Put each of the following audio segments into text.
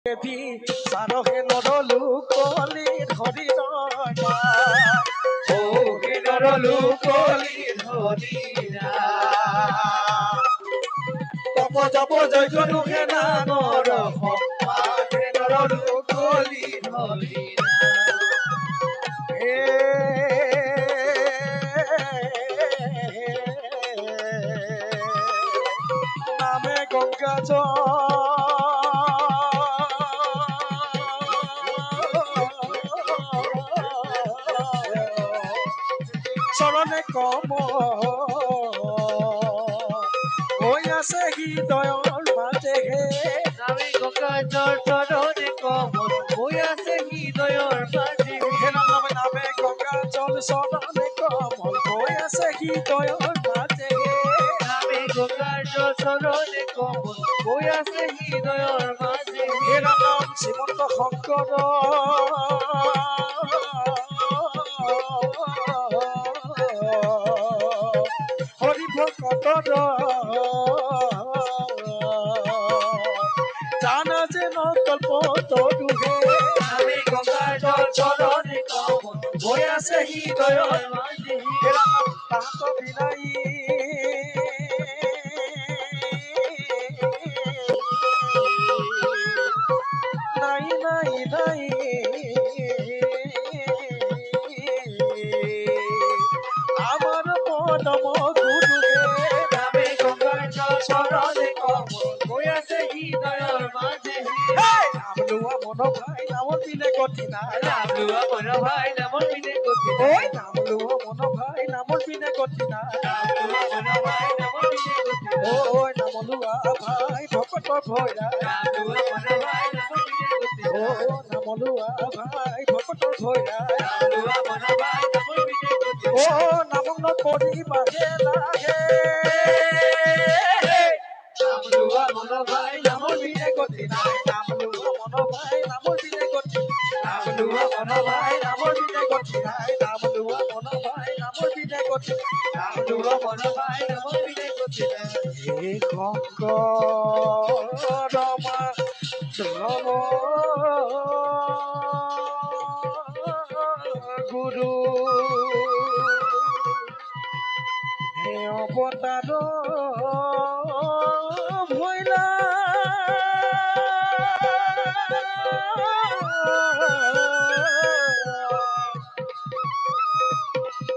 দেবী সারহে নরলু কলির হরিণা ও হে নরলু কলির হরিণা তপ জপ জয় গনু হে না নর হে নরলু কলির হরিণা হে নামে গঙ্গা চরণে কম ওই আছে হৃদয়র মাঝে হে নামে গঙ্গা জল চরণে কমল ওই আছে হৃদয়র মাঝে হে নামে নামে গঙ্গা জল চরণে কমল ওই আছে হৃদয়র মাঝে নামে গঙ্গা জল চরণে কমল ওই আছে হৃদয়র মাঝে হে নাম শ্রীমন্ত শংকৰ হরি ভকতৰ জানা যে নকল্প তৰুহে নামে গঙ্গা জল চরণে কমল ওই আছে হৃদয়র মাঝে হে নাম তাহাত বিনাই নাই নাই নাই আমার পদম গুরুকে নামে গঙ্গা জল চরণে কমল ওই আছে হৃদয়র মাঝে নাম লুয়া মন ভাই নাম দিলে গতি নাই নাম লুয়া মন ভাই নামর বিনে গতি ওই নাম লুয়া মন ভাই নাম দিলে গতি নাই নাম লুয়া মন ভাই নামর বিনে গতি ওই নাম লুয়া ভাই ভকত ভৈরা নাম লুয়া মন ভাই নামর বিনে গতি ও নাম লুয়া ভাই ভকত ভৈরা নাম লুয়া মন ভাই নামর বিনে গতি ও নাম নকৰি বাহে লাহে নাম লুয়া মন ভাই নামর বিনে গতি নাম লুয়া মন ভাই নামৰ দিলে গতি নাম লুয়া মন ভাই নামর বিনে গতি নাম লুয়া মন ভাই নামৰ দিলে গতি নাম লুয়া মন ভাই নামর বিনে গতি হে শংকৰ মাধৱ গুৰু হে অৱতাৰ ভৈলা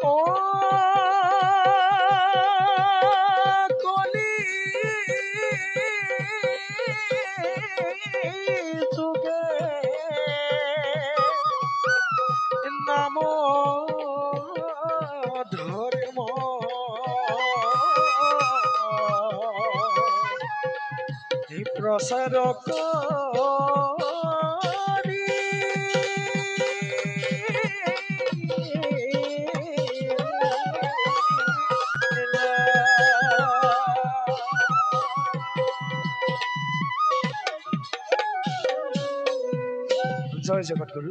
ও কলি যুগে নাম ধর্ম প্রসার করি জয় জগৎগুরু।